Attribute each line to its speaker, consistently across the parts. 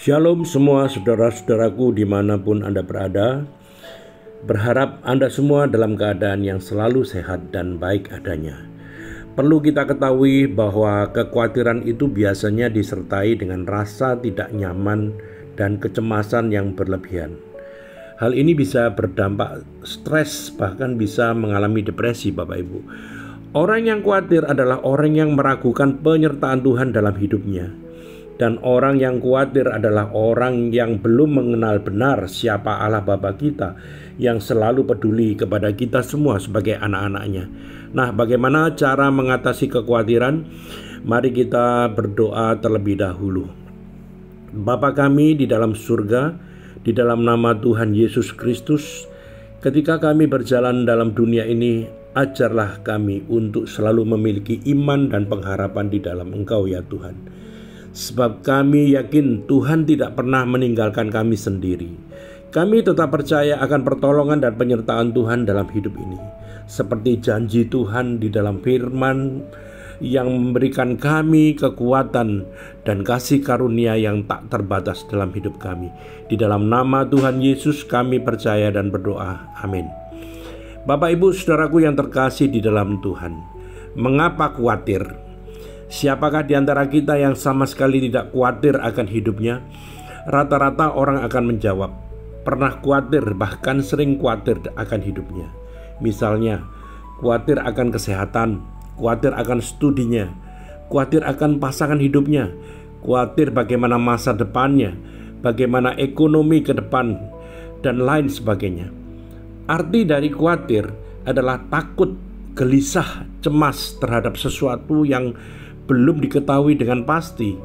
Speaker 1: Shalom semua saudara-saudaraku dimanapun Anda berada. Berharap Anda semua dalam keadaan yang selalu sehat dan baik adanya. Perlu kita ketahui bahwa kekhawatiran itu biasanya disertai dengan rasa tidak nyaman dan kecemasan yang berlebihan. Hal ini bisa berdampak stres, bahkan bisa mengalami depresi, Bapak Ibu. Orang yang khawatir adalah orang yang meragukan penyertaan Tuhan dalam hidupnya. Dan orang yang khawatir adalah orang yang belum mengenal benar siapa Allah Bapa kita yang selalu peduli kepada kita semua sebagai anak-anaknya. Nah, bagaimana cara mengatasi kekhawatiran? Mari kita berdoa terlebih dahulu. Bapa kami di dalam surga, di dalam nama Tuhan Yesus Kristus, ketika kami berjalan dalam dunia ini, ajarlah kami untuk selalu memiliki iman dan pengharapan di dalam Engkau ya Tuhan. Sebab kami yakin Tuhan tidak pernah meninggalkan kami sendiri. Kami tetap percaya akan pertolongan dan penyertaan Tuhan dalam hidup ini. Seperti janji Tuhan di dalam firman yang memberikan kami kekuatan dan kasih karunia yang tak terbatas dalam hidup kami. Di dalam nama Tuhan Yesus kami percaya dan berdoa. Amin. Bapak Ibu saudaraku yang terkasih di dalam Tuhan, mengapa khawatir? Siapakah di antara kita yang sama sekali tidak khawatir akan hidupnya? Rata-rata orang akan menjawab, pernah khawatir, bahkan sering khawatir akan hidupnya. Misalnya, khawatir akan kesehatan, khawatir akan studinya, khawatir akan pasangan hidupnya, khawatir bagaimana masa depannya, bagaimana ekonomi ke depan, dan lain sebagainya. Arti dari khawatir adalah takut, gelisah, cemas terhadap sesuatu yang belum diketahui dengan pasti.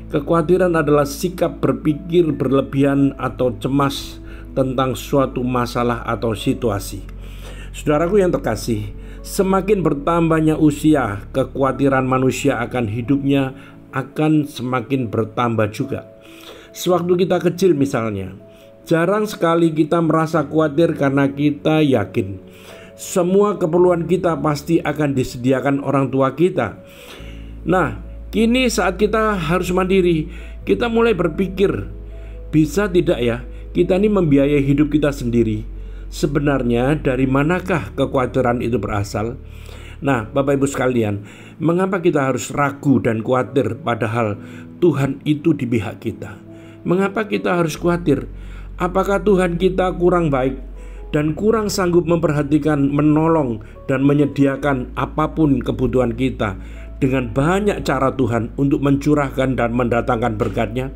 Speaker 1: Kekhawatiran adalah sikap berpikir berlebihan atau cemas tentang suatu masalah atau situasi. Saudaraku yang terkasih, semakin bertambahnya usia, kekhawatiran manusia akan hidupnya akan semakin bertambah juga. Sewaktu kita kecil misalnya, jarang sekali kita merasa khawatir karena kita yakin semua keperluan kita pasti akan disediakan orang tua kita. Nah, kini saat kita harus mandiri, kita mulai berpikir, bisa tidak ya kita ini membiayai hidup kita sendiri? Sebenarnya dari manakah kekhawatiran itu berasal? Nah, Bapak Ibu sekalian, mengapa kita harus ragu dan khawatir padahal Tuhan itu di pihak kita? Mengapa kita harus khawatir? Apakah Tuhan kita kurang baik dan kurang sanggup memperhatikan, menolong, dan menyediakan apapun kebutuhan kita dengan banyak cara Tuhan untuk mencurahkan dan mendatangkan berkat-Nya?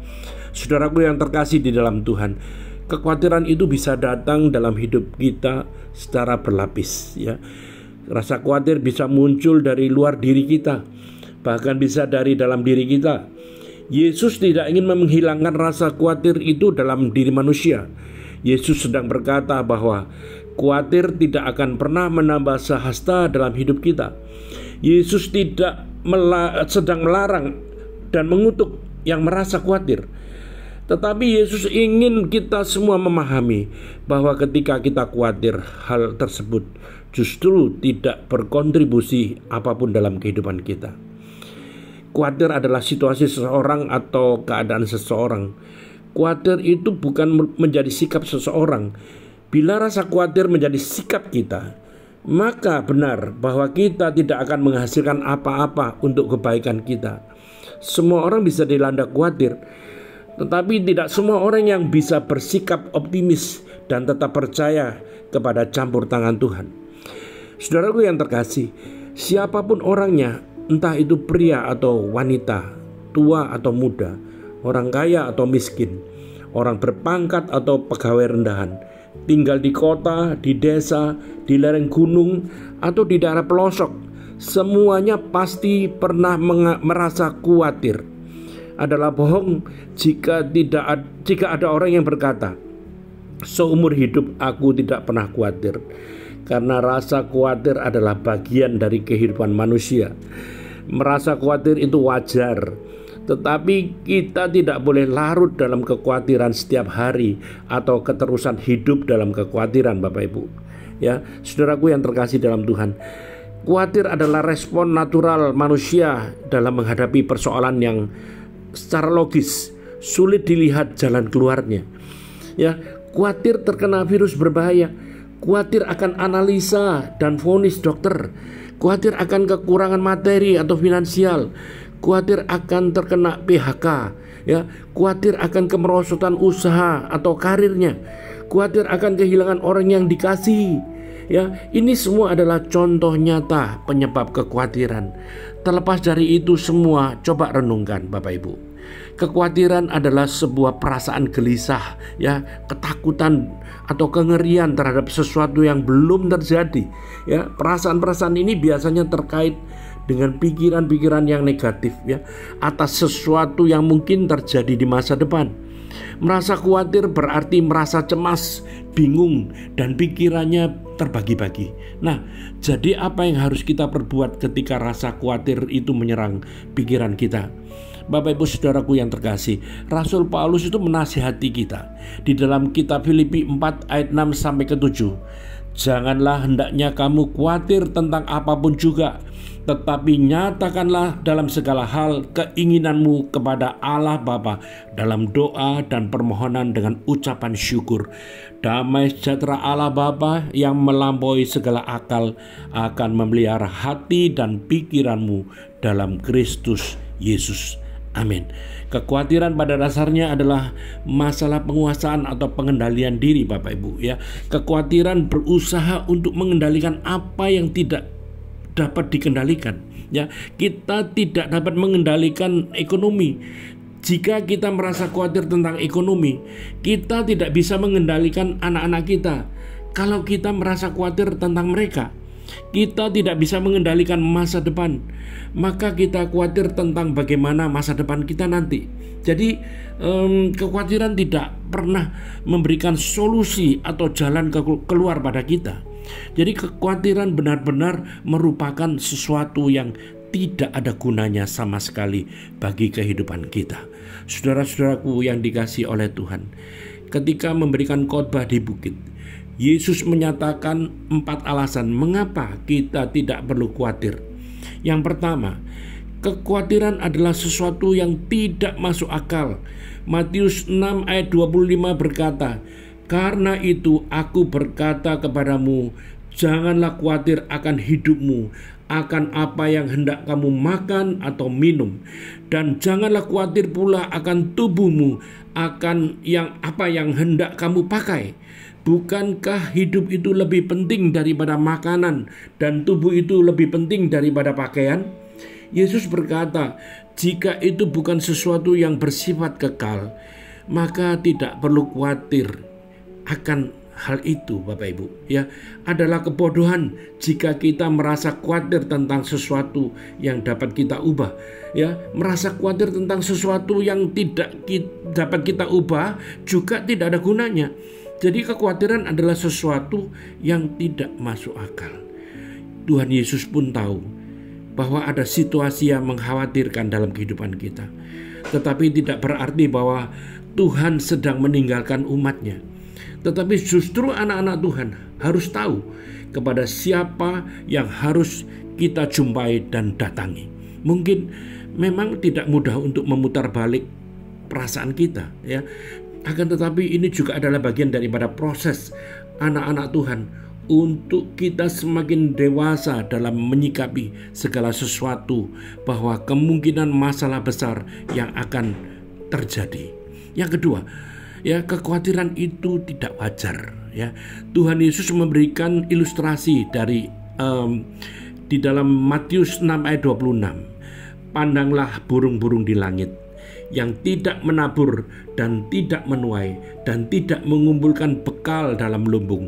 Speaker 1: Saudaraku yang terkasih di dalam Tuhan, kekhawatiran itu bisa datang dalam hidup kita secara berlapis ya. Rasa khawatir bisa muncul dari luar diri kita, bahkan bisa dari dalam diri kita. Yesus tidak ingin menghilangkan rasa khawatir itu dalam diri manusia. Yesus sedang berkata bahwa khawatir tidak akan pernah menambah sehasta dalam hidup kita. Yesus tidak sedang melarang dan mengutuk yang merasa khawatir. Tetapi Yesus ingin kita semua memahami bahwa ketika kita khawatir, hal tersebut justru tidak berkontribusi apapun dalam kehidupan kita. Khawatir adalah situasi seseorang atau keadaan seseorang. Khawatir itu bukan menjadi sikap seseorang. Bila rasa khawatir menjadi sikap kita, maka benar bahwa kita tidak akan menghasilkan apa-apa untuk kebaikan kita. Semua orang bisa dilanda khawatir, tetapi tidak semua orang yang bisa bersikap optimis dan tetap percaya kepada campur tangan Tuhan. Saudaraku yang terkasih, siapapun orangnya, entah itu pria atau wanita, tua atau muda, orang kaya atau miskin, orang berpangkat atau pegawai rendahan, tinggal di kota, di desa, di lereng gunung, atau di daerah pelosok, semuanya pasti pernah merasa khawatir. Adalah bohong jika ada orang yang berkata, seumur hidup aku tidak pernah khawatir. Karena rasa khawatir adalah bagian dari kehidupan manusia. Merasa khawatir itu wajar, tetapi kita tidak boleh larut dalam kekhawatiran setiap hari atau keterusan hidup dalam kekhawatiran, Bapak Ibu. Ya, saudaraku yang terkasih dalam Tuhan, khawatir adalah respon natural manusia dalam menghadapi persoalan yang secara logis sulit dilihat jalan keluarnya. Ya, khawatir terkena virus berbahaya, khawatir akan analisa dan vonis dokter, khawatir akan kekurangan materi atau finansial, khawatir akan terkena PHK, ya, khawatir akan kemerosotan usaha atau karirnya, khawatir akan kehilangan orang yang dikasihi. Ya, ini semua adalah contoh nyata penyebab kekhawatiran. Terlepas dari itu semua, coba renungkan Bapak Ibu. Kekhawatiran adalah sebuah perasaan gelisah, ya, ketakutan atau kengerian terhadap sesuatu yang belum terjadi. Ya, perasaan-perasaan ini biasanya terkait dengan pikiran-pikiran yang negatif, ya, atas sesuatu yang mungkin terjadi di masa depan. Merasa khawatir berarti merasa cemas, bingung, dan pikirannya terbagi-bagi. Nah, jadi apa yang harus kita perbuat ketika rasa khawatir itu menyerang pikiran kita? Bapak Ibu Saudaraku yang terkasih, Rasul Paulus itu menasihati kita di dalam kitab Filipi 4 ayat 6 sampai ke 7. Janganlah hendaknya kamu khawatir tentang apapun juga, tetapi nyatakanlah dalam segala hal keinginanmu kepada Allah Bapa dalam doa dan permohonan dengan ucapan syukur. Damai sejahtera Allah Bapa yang melampaui segala akal akan memelihara hati dan pikiranmu dalam Kristus Yesus. Amin. Kekhawatiran pada dasarnya adalah masalah penguasaan atau pengendalian diri Bapak Ibu, ya. Kekhawatiran berusaha untuk mengendalikan apa yang tidak dapat dikendalikan, ya. Kita tidak dapat mengendalikan ekonomi. Jika kita merasa khawatir tentang ekonomi, kita tidak bisa mengendalikan anak-anak kita. Kalau kita merasa khawatir tentang mereka, kita tidak bisa mengendalikan masa depan, maka kita khawatir tentang bagaimana masa depan kita nanti. Jadi kekhawatiran tidak pernah memberikan solusi atau jalan keluar pada kita. Jadi kekhawatiran benar-benar merupakan sesuatu yang tidak ada gunanya sama sekali bagi kehidupan kita. Saudara-saudaraku yang dikasihi oleh Tuhan, ketika memberikan khotbah di bukit, Yesus menyatakan 4 alasan mengapa kita tidak perlu khawatir. Yang pertama, kekhawatiran adalah sesuatu yang tidak masuk akal. Matius 6 ayat 25 berkata, "Karena itu aku berkata kepadamu, janganlah khawatir akan hidupmu, akan apa yang hendak kamu makan atau minum, dan janganlah khawatir pula akan tubuhmu, akan apa yang hendak kamu pakai. Bukankah hidup itu lebih penting daripada makanan dan tubuh itu lebih penting daripada pakaian?" Yesus berkata, jika itu bukan sesuatu yang bersifat kekal, maka tidak perlu khawatir akan hal itu, Bapak Ibu. Ya, adalah kebodohan jika kita merasa khawatir tentang sesuatu yang dapat kita ubah. Ya, merasa khawatir tentang sesuatu yang tidak dapat kita ubah juga tidak ada gunanya. Jadi kekhawatiran adalah sesuatu yang tidak masuk akal. Tuhan Yesus pun tahu bahwa ada situasi yang mengkhawatirkan dalam kehidupan kita. Tetapi tidak berarti bahwa Tuhan sedang meninggalkan umatnya. Tetapi justru anak-anak Tuhan harus tahu kepada siapa yang harus kita jumpai dan datangi. Mungkin memang tidak mudah untuk memutar balik perasaan kita, ya. Akan tetapi ini juga adalah bagian daripada proses anak-anak Tuhan untuk kita semakin dewasa dalam menyikapi segala sesuatu, bahwa kemungkinan masalah besar yang akan terjadi. Yang kedua, ya, kekhawatiran itu tidak wajar, ya. Tuhan Yesus memberikan ilustrasi dari di dalam Matius 6 ayat 26. Pandanglah burung-burung di langit yang tidak menabur dan tidak menuai dan tidak mengumpulkan bekal dalam lumbung,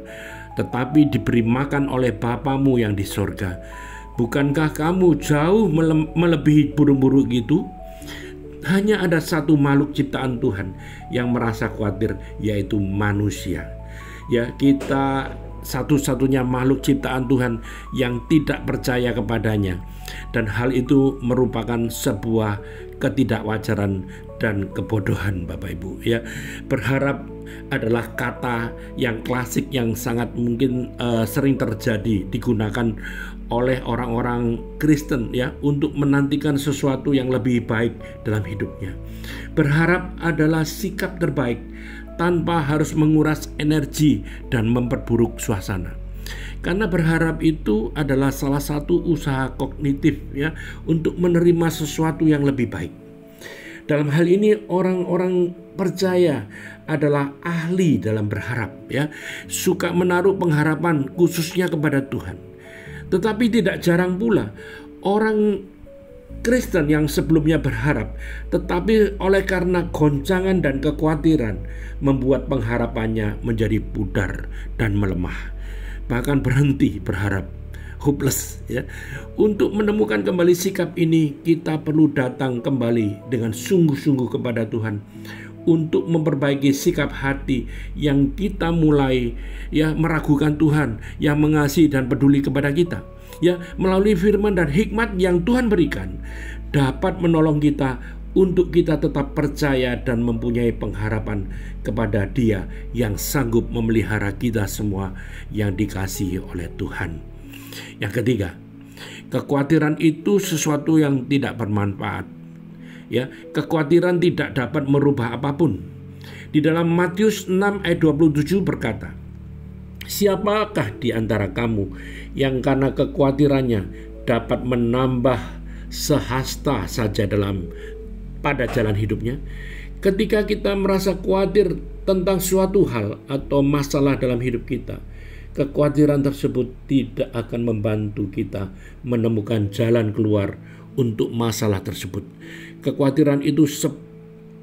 Speaker 1: tetapi diberi makan oleh Bapamu yang di sorga. Bukankah kamu jauh melebihi burung-burung itu? Hanya ada satu makhluk ciptaan Tuhan yang merasa khawatir, yaitu manusia. Ya, kita satu-satunya makhluk ciptaan Tuhan yang tidak percaya kepadanya. Dan hal itu merupakan sebuah ketidakwajaran dan kebodohan, Bapak Ibu ya. Berharap adalah kata yang klasik yang sangat mungkin sering terjadi digunakan oleh orang-orang Kristen ya untuk menantikan sesuatu yang lebih baik dalam hidupnya. Berharap adalah sikap terbaik tanpa harus menguras energi dan memperburuk suasana. Karena berharap itu adalah salah satu usaha kognitif ya untuk menerima sesuatu yang lebih baik. Dalam hal ini orang-orang percaya adalah ahli dalam berharap ya, suka menaruh pengharapan khususnya kepada Tuhan. Tetapi tidak jarang pula orang Kristen yang sebelumnya berharap, tetapi oleh karena goncangan dan kekhawatiran membuat pengharapannya menjadi pudar dan melemah, bahkan berhenti berharap, hopeless ya. Untuk menemukan kembali sikap ini, kita perlu datang kembali dengan sungguh-sungguh kepada Tuhan untuk memperbaiki sikap hati yang kita mulai ya meragukan Tuhan yang mengasihi dan peduli kepada kita. Ya, melalui firman dan hikmat yang Tuhan berikan dapat menolong kita untuk kita tetap percaya dan mempunyai pengharapan kepada Dia yang sanggup memelihara kita semua yang dikasihi oleh Tuhan. Yang ketiga, kekhawatiran itu sesuatu yang tidak bermanfaat. Ya, kekhawatiran tidak dapat merubah apapun. Di dalam Matius 6 ayat 27 berkata, "Siapakah di antara kamu yang karena kekhawatirannya dapat menambah sehasta saja pada jalan hidupnya?" Ketika kita merasa khawatir tentang suatu hal atau masalah dalam hidup kita, kekhawatiran tersebut tidak akan membantu kita menemukan jalan keluar untuk masalah tersebut. Kekhawatiran itu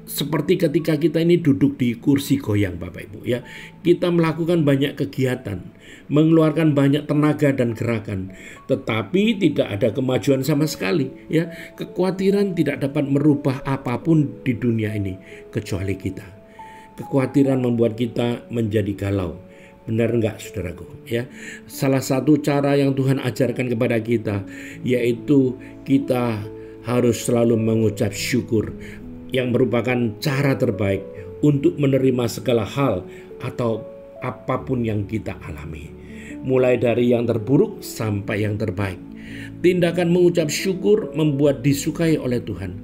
Speaker 1: seperti ketika kita ini duduk di kursi goyang, Bapak Ibu ya. Kita melakukan banyak kegiatan, mengeluarkan banyak tenaga dan gerakan, tetapi tidak ada kemajuan sama sekali ya. Kekhawatiran tidak dapat merubah apapun di dunia ini kecuali kita. Kekhawatiran membuat kita menjadi galau. Benar enggak, saudaraku ya? Salah satu cara yang Tuhan ajarkan kepada kita yaitu kita harus selalu mengucap syukur, yang merupakan cara terbaik untuk menerima segala hal atau apapun yang kita alami, mulai dari yang terburuk sampai yang terbaik. Tindakan mengucap syukur membuat disukai oleh Tuhan,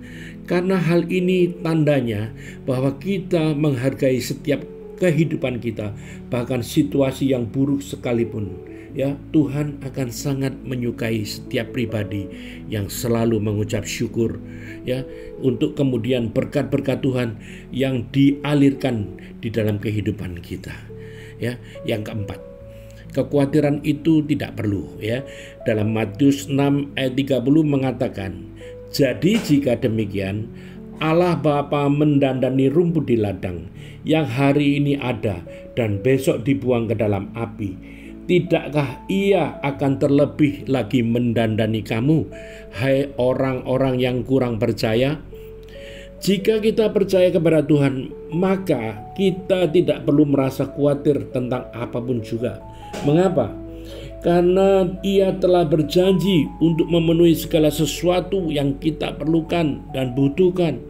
Speaker 1: karena hal ini tandanya bahwa kita menghargai setiap kehidupan kita, bahkan situasi yang buruk sekalipun. Ya, Tuhan akan sangat menyukai setiap pribadi yang selalu mengucap syukur ya, untuk kemudian berkat-berkat Tuhan yang dialirkan di dalam kehidupan kita. Ya, yang keempat, kekhawatiran itu tidak perlu ya. Dalam Matius 6 ayat 30 mengatakan, "Jadi jika demikian, Allah Bapa mendandani rumput di ladang yang hari ini ada dan besok dibuang ke dalam api. Tidakkah Ia akan terlebih lagi mendandani kamu, hai orang-orang yang kurang percaya?" Jika kita percaya kepada Tuhan, maka kita tidak perlu merasa khawatir tentang apapun juga. Mengapa? Karena Ia telah berjanji untuk memenuhi segala sesuatu yang kita perlukan dan butuhkan.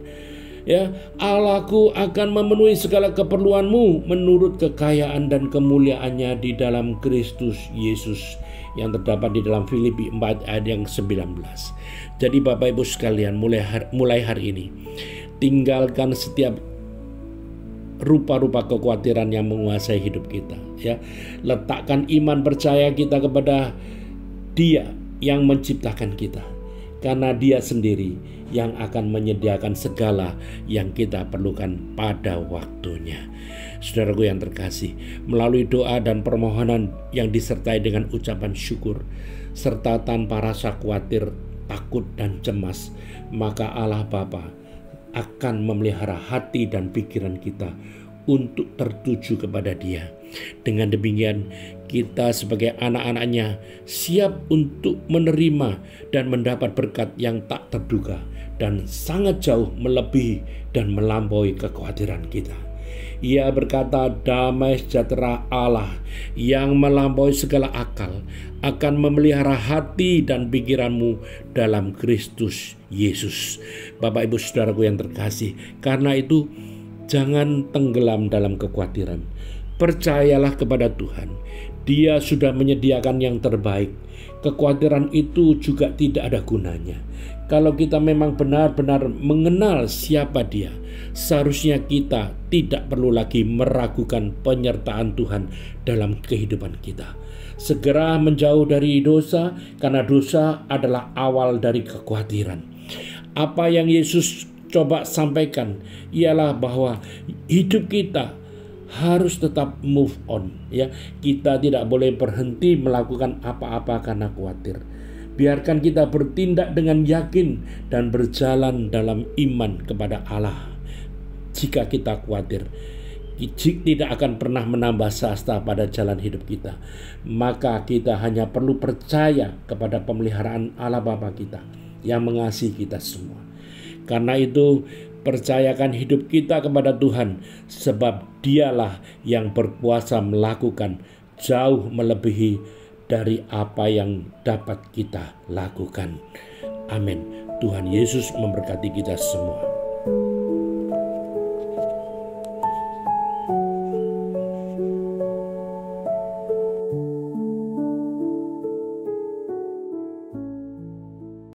Speaker 1: Ya, Allahku akan memenuhi segala keperluanmu menurut kekayaan dan kemuliaannya di dalam Kristus Yesus, yang terdapat di dalam Filipi 4 ayat yang 19. Jadi Bapak Ibu sekalian, mulai hari ini tinggalkan setiap rupa-rupa kekhawatiran yang menguasai hidup kita ya. Letakkan iman percaya kita kepada Dia yang menciptakan kita, karena Dia sendiri yang akan menyediakan segala yang kita perlukan pada waktunya. Saudaraku yang terkasih, melalui doa dan permohonan yang disertai dengan ucapan syukur serta tanpa rasa khawatir, takut dan cemas, maka Allah Bapa akan memelihara hati dan pikiran kita untuk tertuju kepada Dia. Dengan demikian, kita sebagai anak-anaknya siap untuk menerima dan mendapat berkat yang tak terduga dan sangat jauh melebihi dan melampaui kekhawatiran kita. Ia berkata, damai sejahtera Allah yang melampaui segala akal akan memelihara hati dan pikiranmu dalam Kristus Yesus. Bapak Ibu Saudaraku yang terkasih, karena itu jangan tenggelam dalam kekhawatiran. Percayalah kepada Tuhan. Dia sudah menyediakan yang terbaik. Kekhawatiran itu juga tidak ada gunanya. Kalau kita memang benar-benar mengenal siapa Dia, seharusnya kita tidak perlu lagi meragukan penyertaan Tuhan dalam kehidupan kita. Segera menjauh dari dosa, karena dosa adalah awal dari kekhawatiran. Apa yang Yesus coba sampaikan ialah bahwa hidup kita harus tetap move on, ya. Kita tidak boleh berhenti melakukan apa-apa karena khawatir. Biarkan kita bertindak dengan yakin dan berjalan dalam iman kepada Allah. Jika kita khawatir, tidak akan pernah menambah sasta pada jalan hidup kita. Maka kita hanya perlu percaya kepada pemeliharaan Allah Bapa kita yang mengasihi kita semua. Karena itu, percayakan hidup kita kepada Tuhan, sebab Dialah yang berkuasa melakukan jauh melebihi dari apa yang dapat kita lakukan. Amin. Tuhan Yesus memberkati kita semua.